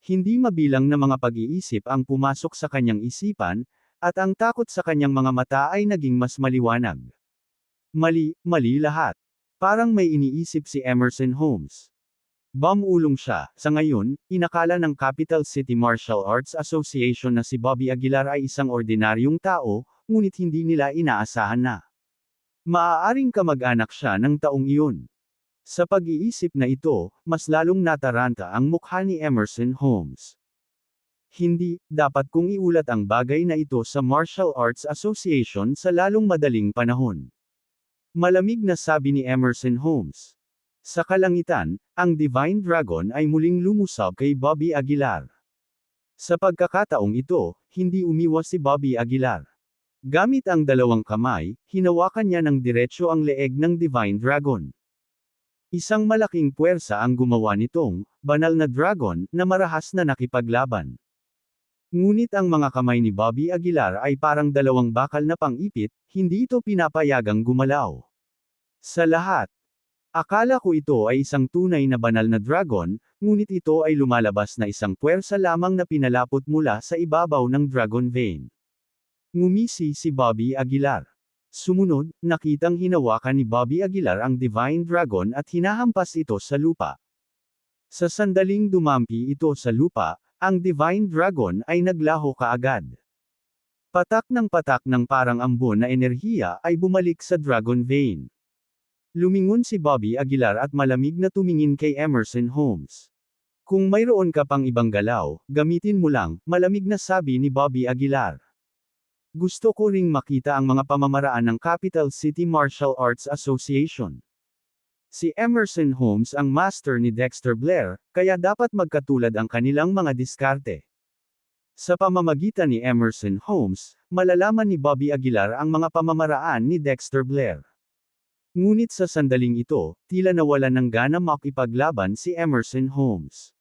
Hindi mabilang na mga pag-iisip ang pumasok sa kanyang isipan, at ang takot sa kanyang mga mata ay naging mas maliwanag. Mali lahat. Parang may iniisip si Emerson Holmes. Bumulong siya. Sa ngayon, inakala ng Capital City Martial Arts Association na si Bobby Aguilar ay isang ordinaryong tao, ngunit hindi nila inaasahan na maaaring kamag-anak siya ng taong iyon. Sa pag-iisip na ito, mas lalong nataranta ang mukha ni Emerson Holmes. Hindi, dapat kong iulat ang bagay na ito sa Martial Arts Association sa lalong madaling panahon. Malamig na sabi ni Emerson Holmes. Sa kalangitan, ang Divine Dragon ay muling lumusab kay Bobby Aguilar. Sa pagkakataong ito, hindi umiwas si Bobby Aguilar. Gamit ang 2 kamay, hinawakan niya ng diretsyo ang leeg ng Divine Dragon. Isang malaking puwersa ang gumawa nitong banal na dragon na marahas na nakipaglaban. Ngunit ang mga kamay ni Bobby Aguilar ay parang 2 bakal na pang-ipit, hindi ito pinapayagang gumalaw. Sa lahat, akala ko ito ay isang tunay na banal na dragon, ngunit ito ay lumalabas na isang puwersa lamang na pinalapot mula sa ibabaw ng dragon vein. Ngumisi si Bobby Aguilar. Sumunod, nakitang hinawakan ni Bobby Aguilar ang Divine Dragon at hinahampas ito sa lupa. Sa sandaling dumampi ito sa lupa, ang Divine Dragon ay naglaho kaagad. Patak ng parang ambon na enerhiya ay bumalik sa Dragon Vein. Lumingon si Bobby Aguilar at malamig na tumingin kay Emerson Holmes. Kung mayroon ka pang ibang galaw, gamitin mo lang, malamig na sabi ni Bobby Aguilar. Gusto ko ring makita ang mga pamamaraan ng Capital City Martial Arts Association. Si Emerson Holmes ang master ni Dexter Blair, kaya dapat magkatulad ang kanilang mga diskarte. Sa pamamagitan ni Emerson Holmes, malalaman ni Bobby Aguilar ang mga pamamaraan ni Dexter Blair. Ngunit sa sandaling ito, tila nawalan ng gana makipaglaban si Emerson Holmes.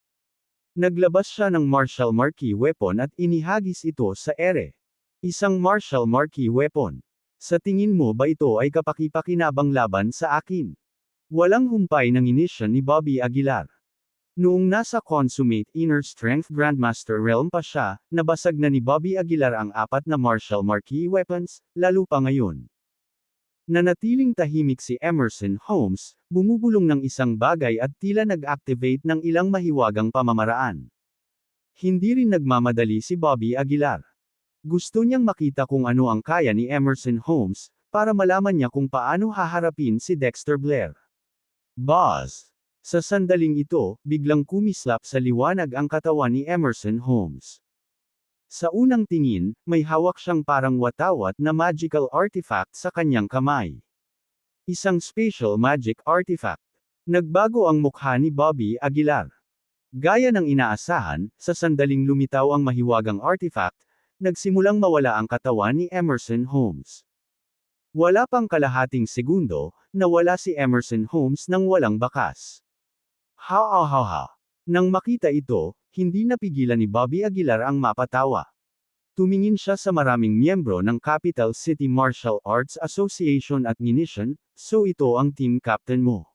Naglabas siya ng martial marquee weapon at inihagis ito sa ere. Isang martial marquee weapon. Sa tingin mo ba ito ay kapaki-pakinabang laban sa akin? Walang humpay ng inisyon ni Bobby Aguilar. Noong nasa Consummate Inner Strength Grandmaster Realm pa siya, nabasag na ni Bobby Aguilar ang 4 na martial marquee weapons, lalo pa ngayon. Nanatiling tahimik si Emerson Holmes, bumubulong ng isang bagay at tila nag-activate ng ilang mahiwagang pamamaraan. Hindi rin nagmamadali si Bobby Aguilar. Gusto niyang makita kung ano ang kaya ni Emerson Holmes, para malaman niya kung paano haharapin si Dexter Blair. Boss! Sa sandaling ito, biglang kumislap sa liwanag ang katawan ni Emerson Holmes. Sa unang tingin, may hawak siyang parang watawat na magical artifact sa kanyang kamay. Isang special magic artifact. Nagbago ang mukha ni Bobby Aguilar. Gaya ng inaasahan, sa sandaling lumitaw ang mahiwagang artifact, nagsimulang mawala ang katawan ni Emerson Holmes. Wala pang kalahating segundo, nawala si Emerson Holmes nang walang bakas. Ha. Nang makita ito, hindi napigilan ni Bobby Aguilar ang mapatawa. Tumingin siya sa maraming miyembro ng Capital City Martial Arts Association at Munition, so ito ang team captain mo.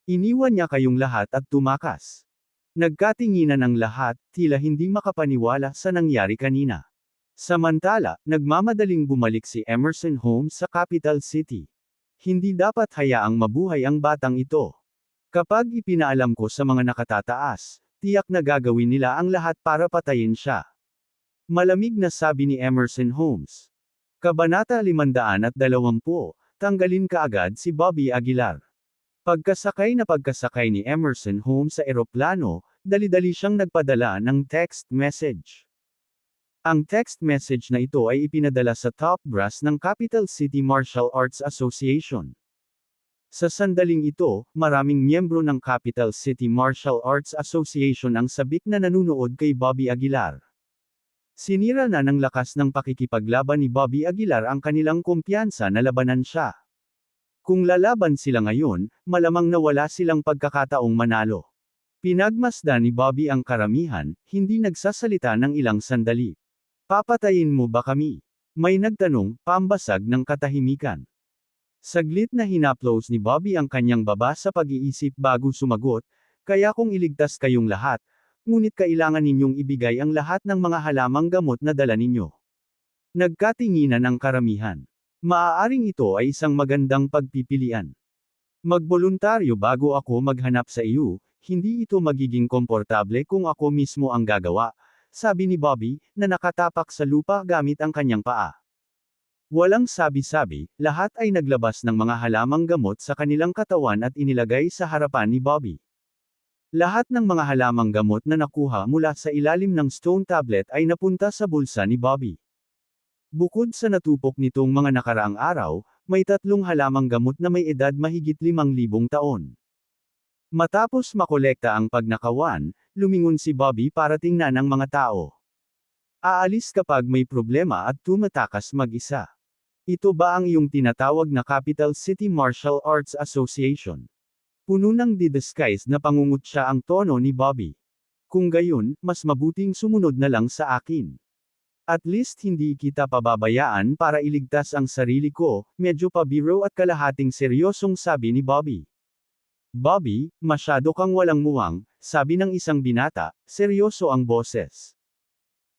Iniwan niya kayong lahat at tumakas. Nagkatinginan ang lahat, tila hindi makapaniwala sa nangyari kanina. Samantala, nagmamadaling bumalik si Emerson Holmes sa Capital City. Hindi dapat hayaang mabuhay ang batang ito. Kapag ipinaalam ko sa mga nakatataas, tiyak na gagawin nila ang lahat para patayin siya. Malamig na sabi ni Emerson Holmes. Kabanata 520, tanggalin kaagad si Bobby Aguilar. Pagkasakay ni Emerson Holmes sa eroplano, dali-dali siyang nagpadala ng text message. Ang text message na ito ay ipinadala sa top brass ng Capital City Martial Arts Association. Sa sandaling ito, maraming miyembro ng Capital City Martial Arts Association ang sabik na nanunood kay Bobby Aguilar. Sinira na ng lakas ng pakikipaglaban ni Bobby Aguilar ang kanilang kumpiyansa na labanan siya. Kung lalaban sila ngayon, malamang na wala silang pagkakataong manalo. Pinagmasdan ni Bobby ang karamihan, hindi nagsasalita ng ilang sandali. Papatayin mo ba kami? May nagtanong, pambasag ng katahimikan. Saglit na hinaplos ni Bobby ang kanyang baba sa pag-iisip bago sumagot, kaya kung iligtas kayong lahat, ngunit kailangan ninyong ibigay ang lahat ng mga halamang gamot na dala ninyo. Nagkatinginan ang karamihan. Maaaring ito ay isang magandang pagpipilian. Magboluntaryo bago ako maghanap sa iyo, hindi ito magiging komportable kung ako mismo ang gagawa, sabi ni Bobby, na nakatapak sa lupa gamit ang kanyang paa. Walang sabi-sabi, lahat ay naglabas ng mga halamang gamot sa kanilang katawan at inilagay sa harapan ni Bobby. Lahat ng mga halamang gamot na nakuha mula sa ilalim ng stone tablet ay napunta sa bulsa ni Bobby. Bukod sa natupok nitong mga nakaraang araw, may 3 halamang gamot na may edad mahigit 5,000 taon. Matapos makolekta ang pagnakawan, lumingon si Bobby para tingnan ang mga tao. Aalis kapag may problema at tumatakas mag-isa. Ito ba ang iyong tinatawag na Capital City Martial Arts Association? Puno ng didisguise na pangungutya ang tono ni Bobby. Kung gayon, mas mabuting sumunod na lang sa akin. At least hindi kita pababayaan para iligtas ang sarili ko, medyo pabiro at kalahating seryosong sabi ni Bobby. Bobby, masyado kang walang muwang, sabi ng isang binata, seryoso ang boses.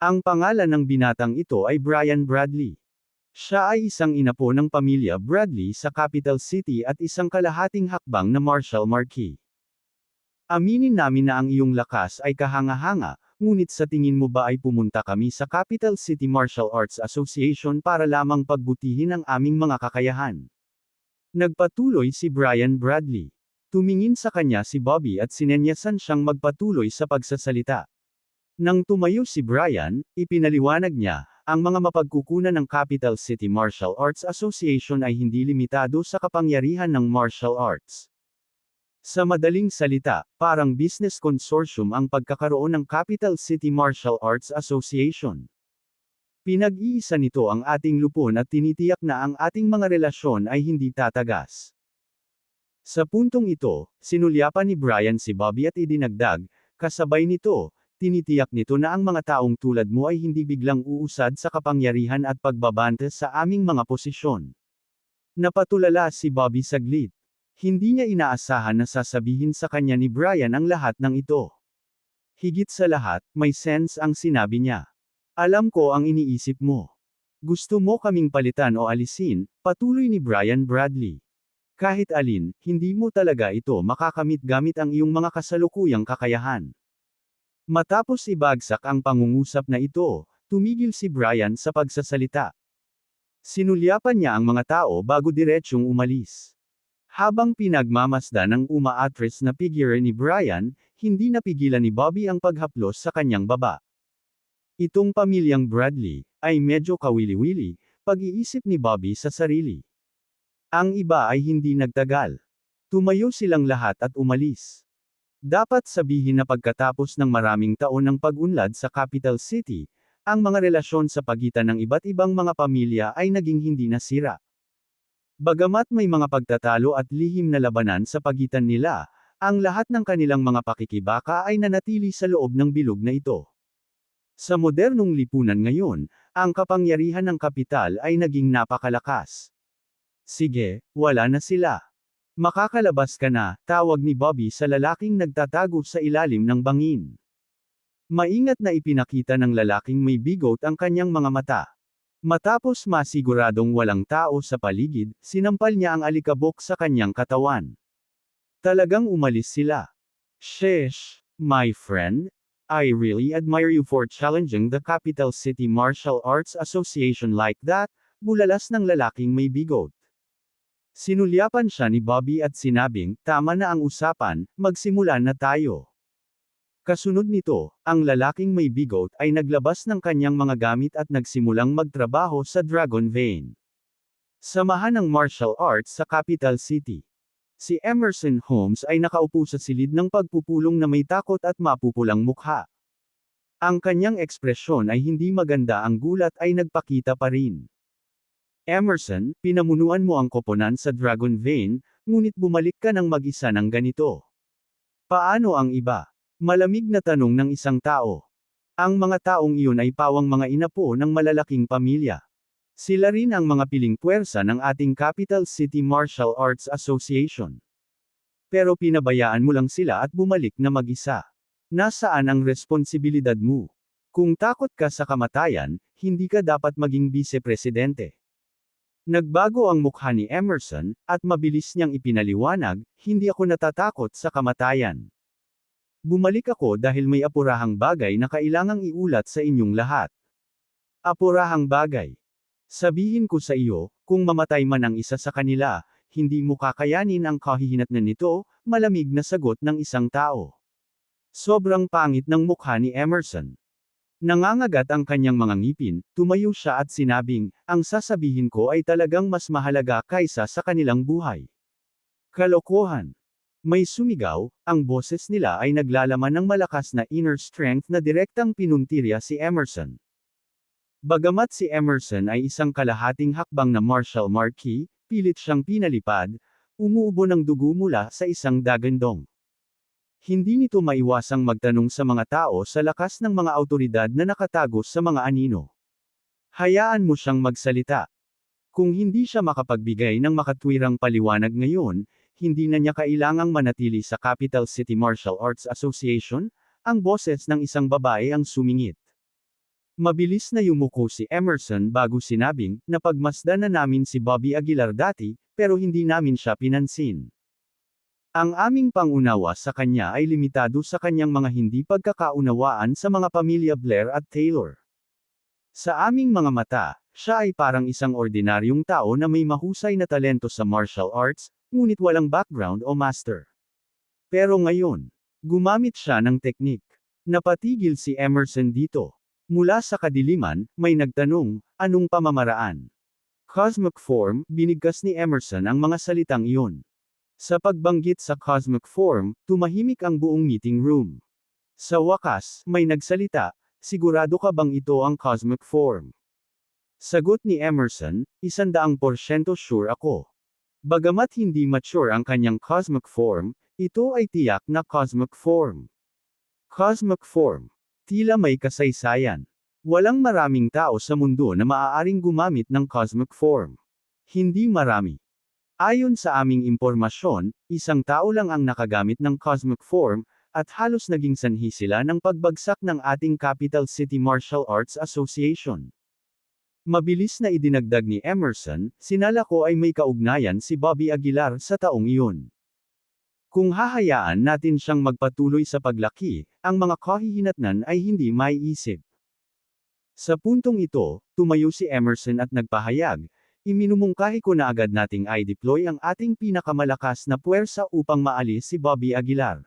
Ang pangalan ng binatang ito ay Brian Bradley. Siya ay isang inapo ng pamilya Bradley sa Capital City at isang kalahating hakbang na Marshal Marquis. Aminin namin na ang iyong lakas ay kahanga-hanga, ngunit sa tingin mo ba ay pumunta kami sa Capital City Martial Arts Association para lamang pagbutihin ang aming mga kakayahan? Nagpatuloy si Brian Bradley. Tumingin sa kanya si Bobby at sinenyasan siyang magpatuloy sa pagsasalita. Nang tumayo si Brian, ipinaliwanag niya, ang mga mapagkukunan ng Capital City Martial Arts Association ay hindi limitado sa kapangyarihan ng martial arts. Sa madaling salita, parang business consortium ang pagkakaroon ng Capital City Martial Arts Association. Pinag-iisa nito ang ating lupon at tinitiyak na ang ating mga relasyon ay hindi tatagas. Sa puntong ito, sinulyapan ni Brian si Bobby at idinagdag, kasabay nito, tinitiyak nito na ang mga taong tulad mo ay hindi biglang uusad sa kapangyarihan at pagbabante sa aming mga posisyon. Napatulala si Bobby saglit. Hindi niya inaasahan na sasabihin sa kanya ni Brian ang lahat ng ito. Higit sa lahat, may sense ang sinabi niya. Alam ko ang iniisip mo. Gusto mo kaming palitan o alisin, patuloy ni Brian Bradley. Kahit alin, hindi mo talaga ito makakamit gamit ang iyong mga kasalukuyang kakayahan. Matapos ibagsak ang pangungusap na ito, tumigil si Brian sa pagsasalita. Sinulyapan niya ang mga tao bago diretsyong umalis. Habang pinagmamasdan ng umaatras na figure ni Brian, hindi napigilan ni Bobby ang paghaplos sa kanyang baba. Itong pamilyang Bradley, ay medyo kawili-wili, pag-iisip ni Bobby sa sarili. Ang iba ay hindi nagtagal. Tumayo silang lahat at umalis. Dapat sabihin na pagkatapos ng maraming taon ng pag-unlad sa Capital City, ang mga relasyon sa pagitan ng iba't ibang mga pamilya ay naging hindi nasira. Bagamat may mga pagtatalo at lihim na labanan sa pagitan nila, ang lahat ng kanilang mga pakikibaka ay nanatili sa loob ng bilog na ito. Sa modernong lipunan ngayon, ang kapangyarihan ng kapital ay naging napakalakas. Sige, wala na sila. Makakalabas ka na, tawag ni Bobby sa lalaking nagtatago sa ilalim ng bangin. Maingat na ipinakita ng lalaking may bigot ang kanyang mga mata. Matapos masiguradong walang tao sa paligid, sinampal niya ang alikabok sa kanyang katawan. Talagang umalis sila. Sheesh, my friend. I really admire you for challenging the Capital City Martial Arts Association like that, bulalas ng lalaking may bigot. Sinulyapan siya ni Bobby at sinabing, tama na ang usapan, magsimula na tayo. Kasunod nito, ang lalaking may bigot ay naglabas ng kanyang mga gamit at nagsimulang magtrabaho sa Dragon Vein. Samahan ng martial arts sa Capital City. Si Emerson Holmes ay nakaupo sa silid ng pagpupulong na may takot at mapupulang mukha. Ang kanyang ekspresyon ay hindi maganda, ang gulat ay nagpakita pa rin. Emerson, pinamunuan mo ang koponan sa Dragon Vein, ngunit bumalik ka ng mag-isa ng ganito. Paano ang iba? Malamig na tanong ng isang tao. Ang mga taong iyon ay pawang mga inapo ng malalaking pamilya. Sila rin ang mga piling puwersa ng ating Capital City Martial Arts Association. Pero pinabayaan mo lang sila at bumalik na mag-isa. Nasaan ang responsibilidad mo? Kung takot ka sa kamatayan, hindi ka dapat maging vice-presidente. Nagbago ang mukha ni Emerson, at mabilis niyang ipinaliwanag, hindi ako natatakot sa kamatayan. Bumalik ako dahil may apurahang bagay na kailangang iulat sa inyong lahat. Apurahang bagay. Sabihin ko sa iyo, kung mamatay man ang isa sa kanila, hindi mo kakayanin ang kahihinatnan nito, malamig na sagot ng isang tao. Sobrang pangit ng mukha ni Emerson. Nangangagat ang kanyang mga ngipin, tumayo siya at sinabing, ang sasabihin ko ay talagang mas mahalaga kaysa sa kanilang buhay. Kalokohan. May sumigaw, ang boses nila ay naglalaman ng malakas na inner strength na direktang pinuntirya si Emerson. Bagamat si Emerson ay isang kalahating hakbang na martial marquis, pilit siyang pinalipad, umuubo ng dugo mula sa isang dagandong. Hindi nito maiwasang magtanong sa mga tao sa lakas ng mga awtoridad na nakatago sa mga anino. Hayaan mo siyang magsalita. Kung hindi siya makapagbigay ng makatwirang paliwanag ngayon, hindi na niya kailangang manatili sa Capital City Martial Arts Association, ang boses ng isang babae ang sumingit. Mabilis na yumuko si Emerson bago sinabing, napagmasdan na namin si Bobby Aguilar dati, pero hindi namin siya pinansin. Ang aming pangunawa sa kanya ay limitado sa kanyang mga hindi pagkakaunawaan sa mga pamilya Blair at Taylor. Sa aming mga mata, siya ay parang isang ordinaryong tao na may mahusay na talento sa martial arts, ngunit walang background o master. Pero ngayon, gumamit siya ng teknik. Napatigil si Emerson dito. Mula sa kadiliman, may nagtanong, anong pamamaraan? Cosmic form, binigkas ni Emerson ang mga salitang iyon. Sa pagbanggit sa cosmic form, tumahimik ang buong meeting room. Sa wakas, may nagsalita, sigurado ka bang ito ang cosmic form? Sagot ni Emerson, 100% sure ako. Bagamat hindi mature ang kanyang cosmic form, ito ay tiyak na cosmic form. Cosmic form. Tila may kasaysayan. Walang maraming tao sa mundo na maaaring gumamit ng cosmic form. Hindi marami. Ayon sa aming impormasyon, isang tao lang ang nakagamit ng cosmic form, at halos naging sanhi sila ng pagbagsak ng ating Capital City Martial Arts Association. Mabilis na idinagdag ni Emerson, sinala ko ay may kaugnayan si Bobby Aguilar sa taong iyon. Kung hahayaan natin siyang magpatuloy sa paglaki, ang mga kahihinatnan ay hindi maiisip. Sa puntong ito, tumayo si Emerson at nagpahayag, iminumungkahi ko na agad nating i-deploy ang ating pinakamalakas na puwersa upang maalis si Bobby Aguilar.